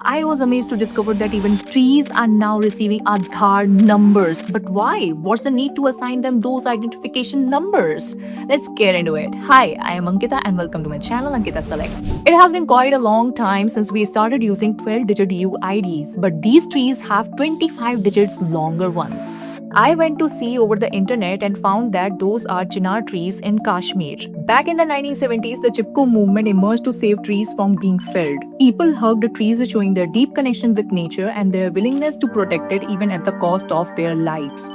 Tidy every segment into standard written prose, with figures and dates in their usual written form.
I was amazed to discover that even trees are now receiving Aadhaar numbers. But why? What's the need to assign them those identification numbers? Let's get into it. Hi, I am Ankita and welcome to my channel Ankita Selects. It has been quite a long time since we started using 12-digit UIDs, but these trees have 25 digits longer ones. I went to see over the internet and found that those are chinar trees in Kashmir. Back in the 1970s, the Chipko movement emerged to save trees from being felled. People hugged trees, showing their deep connection with nature and their willingness to protect it even at the cost of their lives.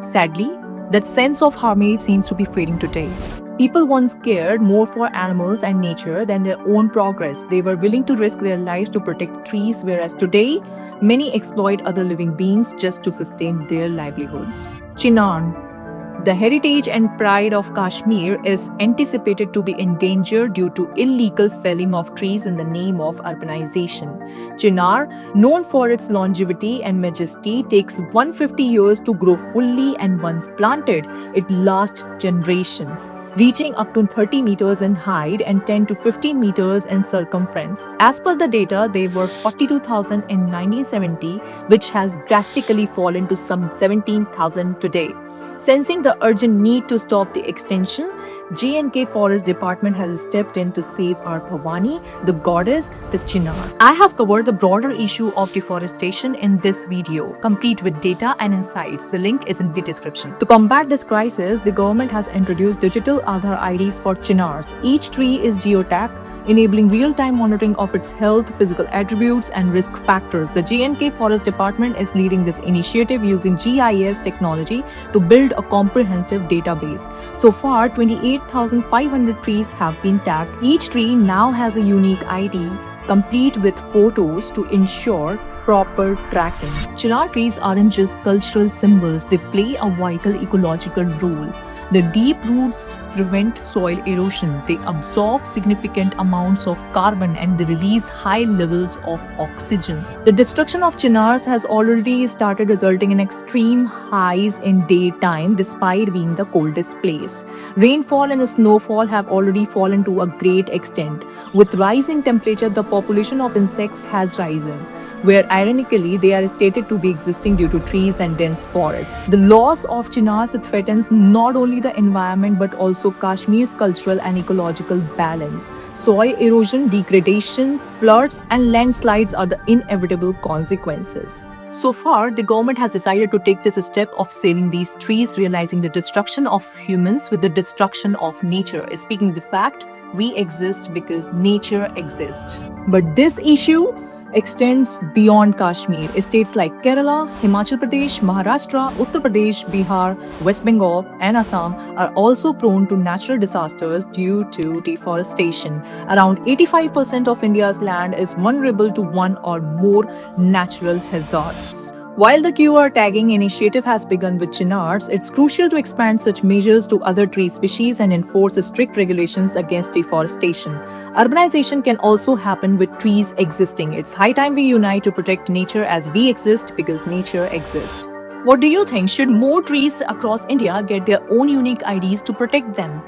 Sadly, that sense of harmony seems to be fading today. People once cared more for animals and nature than their own progress. They were willing to risk their lives to protect trees, whereas today, many exploit other living beings just to sustain their livelihoods. Chinar, the heritage and pride of Kashmir, is anticipated to be endangered due to illegal felling of trees in the name of urbanization. Chinar, known for its longevity and majesty, takes 150 years to grow fully, and once planted, it lasts generations, reaching up to 30 meters in height and 10 to 15 meters in circumference. As per the data, they were 42,000 in 1970, which has drastically fallen to some 17,000 today. Sensing the urgent need to stop the extinction, J&K Forest Department has stepped in to save our Bhavani, the goddess, the Chinar. I have covered the broader issue of deforestation in this video, complete with data and insights. The link is in the description. To combat this crisis, the government has introduced digital Aadhaar IDs for Chinars. Each tree is geotagged, enabling real-time monitoring of its health, physical attributes, and risk factors. The J&K Forest Department is leading this initiative using GIS technology to build a comprehensive database. So far, 28,500 trees have been tagged. Each tree now has a unique ID, complete with photos to ensure proper tracking. Chinar trees aren't just cultural symbols, they play a vital ecological role. Their deep roots prevent soil erosion, they absorb significant amounts of carbon, and they release high levels of oxygen. The destruction of chinars has already started, resulting in extreme highs in daytime despite being the coldest place. Rainfall and snowfall have already fallen to a great extent. With rising temperature, the population of insects has risen, where ironically they are stated to be existing due to trees and dense forests. The loss of chinars threatens not only the environment but also Kashmir's cultural and ecological balance. Soil erosion, degradation, floods, and landslides are the inevitable consequences. So far, the government has decided to take this step of saving these trees, realizing the destruction of humans with the destruction of nature is speaking the fact we exist because nature exists. But this issue extends beyond Kashmir. States like Kerala, Himachal Pradesh, Maharashtra, Uttar Pradesh, Bihar, West Bengal, and Assam are also prone to natural disasters due to deforestation. Around 85% of India's land is vulnerable to one or more natural hazards. While the QR tagging initiative has begun with chinars, it's crucial to expand such measures to other tree species and enforce strict regulations against deforestation. Urbanization can also happen with trees existing. It's high time we unite to protect nature as we exist because nature exists. What do you think? Should more trees across India get their own unique IDs to protect them?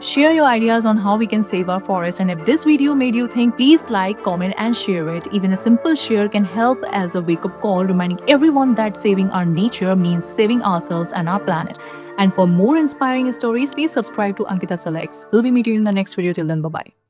Share your ideas on how we can save our forest, and if this video made you think, please like, comment and share it. Even a simple share can help as a wake-up call, reminding everyone that saving our nature means saving ourselves and our planet. And for more inspiring stories, please subscribe to Ankita Selects. We'll be meeting you in the next video. Till then, bye-bye.